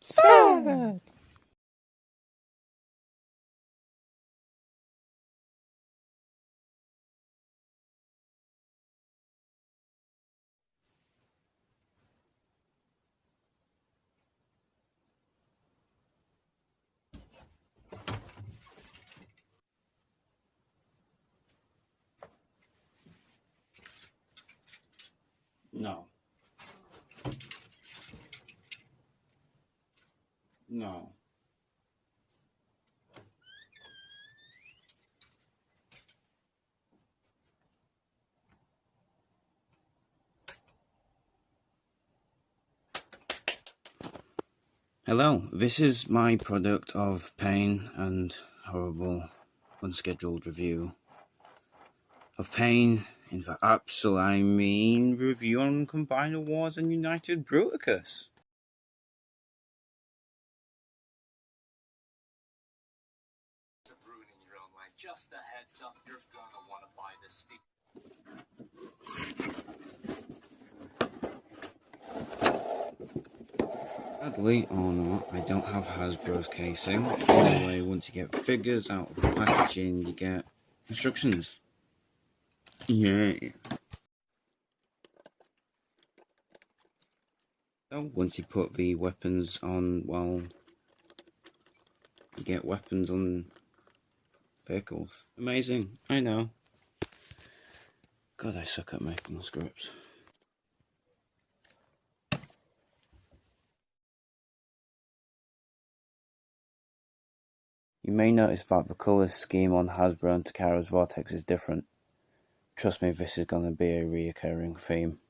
Spread! No. No. Hello, this is my product of pain and horrible unscheduled review of pain in the absolute, review on Combined Wars and United Bruticus. Ruining your own life. Just a heads up, you're gonna want to buy this speaker. Sadly or not, I don't have Hasbro's casing. Anyway, once you get figures out of the packaging, you get instructions. Yeah. So once you put the weapons on, well, you get weapons on vehicles. Amazing, I know. God, I suck at making scripts. You may notice that the colour scheme on Hasbro and Takara's Vortex is different. Trust me, this is going to be a reoccurring theme.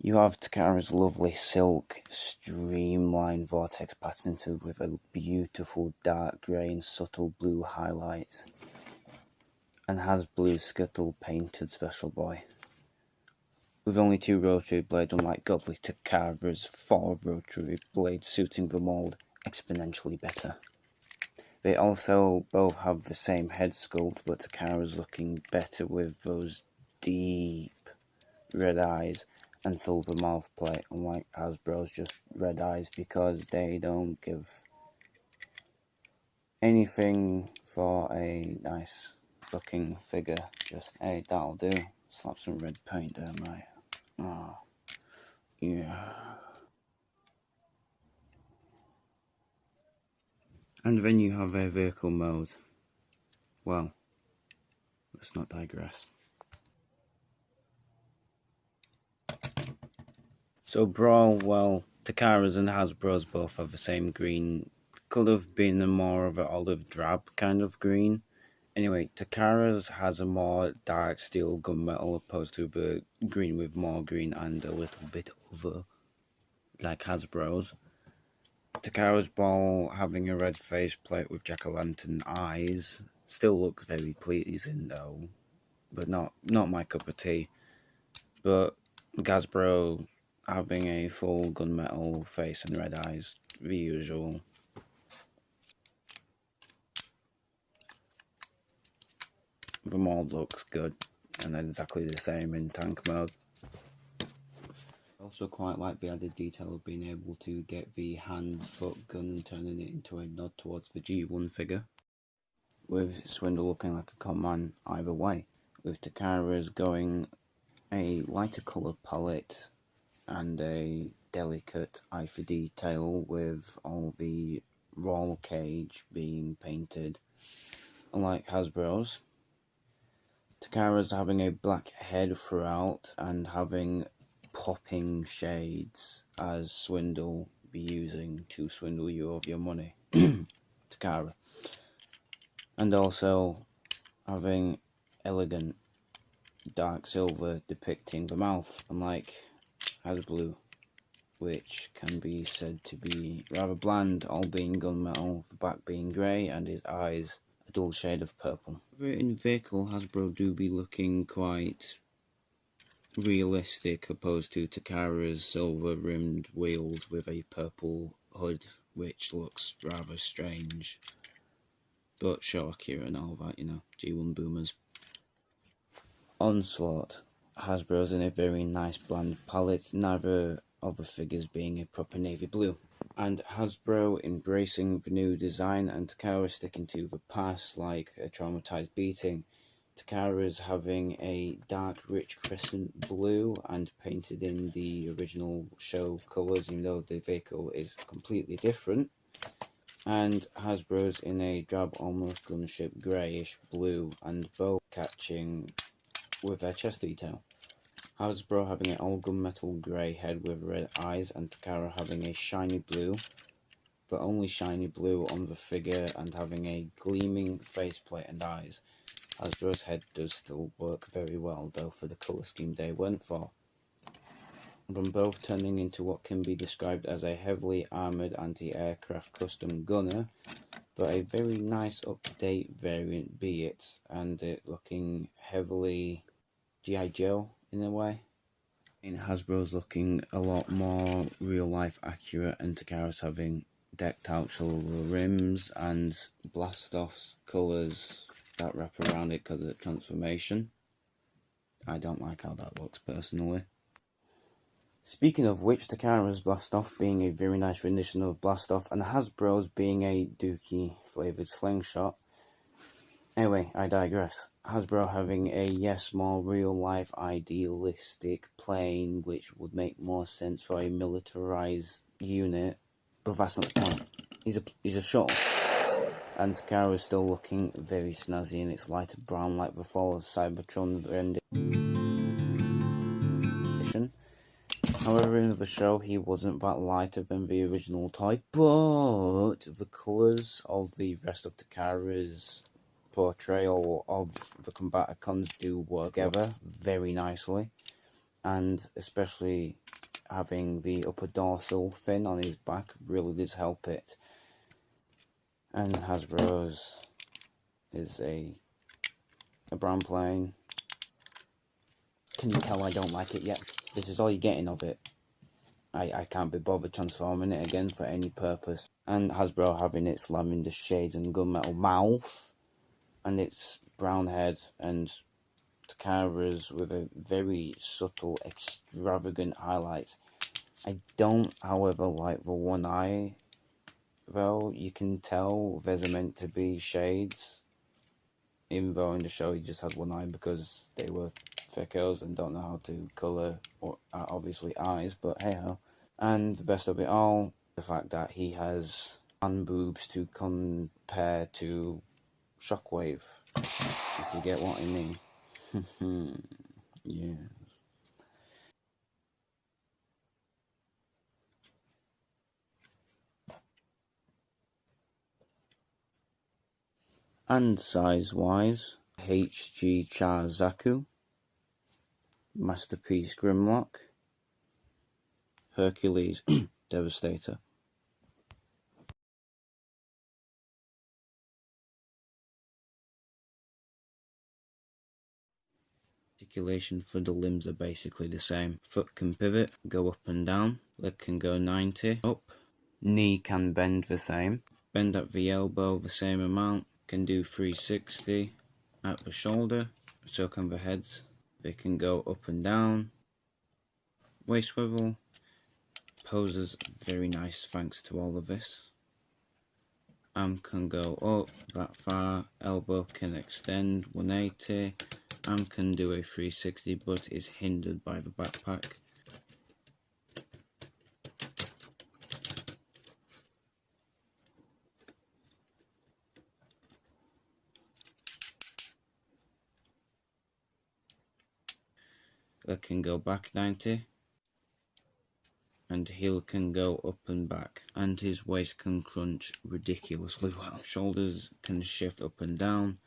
You have Takara's lovely silk, streamlined vortex patterned with a beautiful dark grey and subtle blue highlights, and has blue Skittle painted Special Boy. With only 2 rotary blades, unlike godly Takara's 4 rotary blades suiting the mould exponentially better. They also both have the same head sculpt, but Takara's looking better with those deep red eyes and silver mouth plate, unlike Hasbro's just red eyes, because they don't give anything for a nice looking figure. Just, hey, that'll do. Slap some red paint there, mate. Oh, yeah. And then you have a vehicle mode. Well, let's not digress. So Brawl, well, Takara's and Hasbro's both have the same green. Could have been a more of an olive drab kind of green. Anyway, Takara's has a more dark steel gunmetal opposed to the green with more green and a little bit of like Hasbro's. Takara's ball having a red faceplate with jack-o'-lantern eyes still looks very pleasing though, but not my cup of tea. But Hasbro having a full gunmetal face and red eyes, the usual. The mold looks good and exactly the same in tank mode. I also quite like the added detail of being able to get the hand-foot gun and turning it into a nod towards the G1 figure, with Swindle looking like a con man either way, with Takara's going a lighter colour palette and a delicate eye for detail, with all the roll cage being painted unlike Hasbro's. Takara's having a black head throughout and having popping shades as Swindle be using to swindle you of your money. Takara. And also having elegant dark silver depicting the mouth, unlike Hasbro, which can be said to be rather bland, all being gunmetal, the back being grey and his eyes a dull shade of purple. In vehicle, Hasbro do be looking quite realistic, opposed to Takara's silver rimmed wheels with a purple hood, which looks rather strange. But show Akira and all that, you know, G1 boomers. Onslaught. Hasbro's in a very nice bland palette, neither of the figures being a proper navy blue. And Hasbro embracing the new design, and Takara sticking to the past like a traumatized beating. Takara's having a dark rich crescent blue and painted in the original show colours, even though the vehicle is completely different. And Hasbro's in a drab almost gunship greyish blue, and both catching with their chest detail. Hasbro having an all gunmetal grey head with red eyes, and Takara having a shiny blue, but only shiny blue on the figure, and having a gleaming faceplate and eyes. Hasbro's head does still work very well though for the colour scheme they went for. Them both turning into what can be described as a heavily armoured anti-aircraft custom gunner, but a very nice update variant be it, and it looking heavily G.I. Joe in a way. In Hasbro's looking a lot more real life accurate, and Takara's having decked out shoulder rims and blast offs colours that wrap around it because of the transformation. I don't like how that looks personally. Speaking of which, Takara's blast off being a very nice rendition of blast off, and Hasbro's being a dookie flavoured slingshot. Anyway, I digress. Hasbro having a yes, more real life idealistic plane, which would make more sense for a militarized unit, but that's not the point. He's a shuttle. And Takara is still looking very snazzy in its lighter brown like the fall of Cybertron rendition. However, in the show he wasn't that lighter than the original toy, but the colours of the rest of Takara's portrayal of the Combaticons do work together very nicely, and especially having the upper dorsal fin on his back really does help it. And Hasbro's is a brown plane. Can you tell I don't like it yet? This is all you're getting of it. I can't be bothered transforming it again for any purpose. And Hasbro having its lavender shades and gunmetal mouth, and its brown head, and Takara's with a very subtle, extravagant highlights. I don't, however, like the one eye, though. You can tell there's meant to be shades, even though in the show he just had one eye because they were thickos and don't know how to colour, or obviously eyes, but hey ho. And the best of it all, the fact that he has man boobs to compare to Shockwave, if you get what I mean. Yeah. And size-wise, HG Charzaku, Masterpiece Grimlock, Hercules Devastator. Articulation for the limbs are basically the same. Foot can pivot, go up and down, leg can go 90 up, knee can bend the same, bend at the elbow the same amount, can do 360 at the shoulder, so can the heads. They can go up and down, waist swivel, poses very nice thanks to all of this. Arm can go up that far, elbow can extend 180, arm can do a 360 but is hindered by the backpack. Leg can go back 90, and heel can go up and back, and his waist can crunch ridiculously well. Shoulders can shift up and down.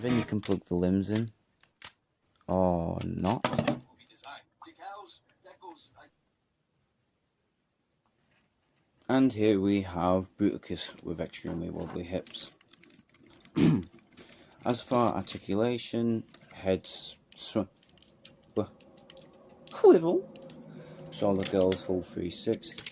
Then you can plug the limbs in, or not. And here we have Bruticus with extremely wobbly hips. As for articulation, heads swivel, shoulder goes full 360.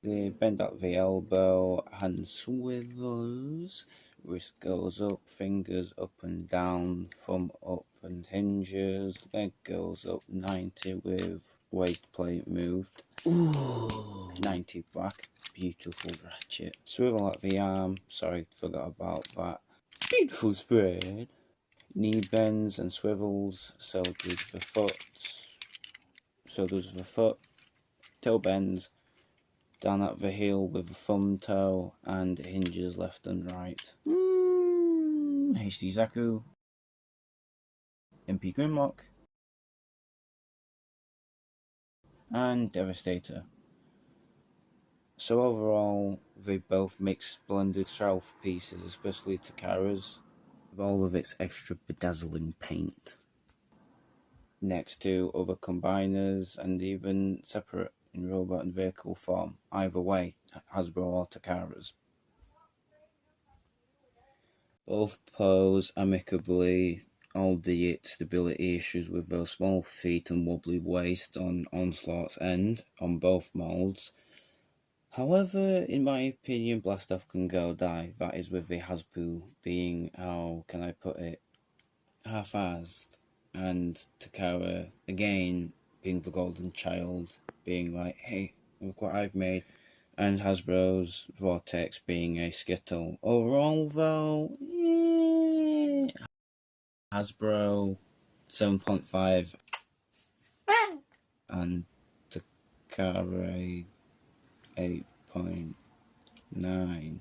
They bend at the elbow, hand swivels, wrist goes up, fingers up and down, thumb up and hinges, leg goes up 90 with waist plate moved. Ooh, 90 back, beautiful ratchet. Swivel at the arm, sorry, forgot about that. Beautiful spread. Knee bends and swivels, so does the foot. Toe bends down at the heel with the thumb toe and hinges left and right. HD Zaku, MP Grimlock, and Devastator. So overall, they both make splendid stealth pieces, especially Takara's, with all of its extra bedazzling paint. Next to other combiners and even separate in robot and vehicle form, either way, Hasbro or Takara's. Both pose amicably, albeit stability issues with those small feet and wobbly waist on Onslaught's end on both molds. However, in my opinion, Blastoff can go die. That is with the Hasbro being, how can I put it, half-assed, and Takara, again, being the golden child, being like, hey, look what I've made, and Hasbro's Vortex being a skittle. Overall, though, Hasbro 7.5 and Takara 8.9.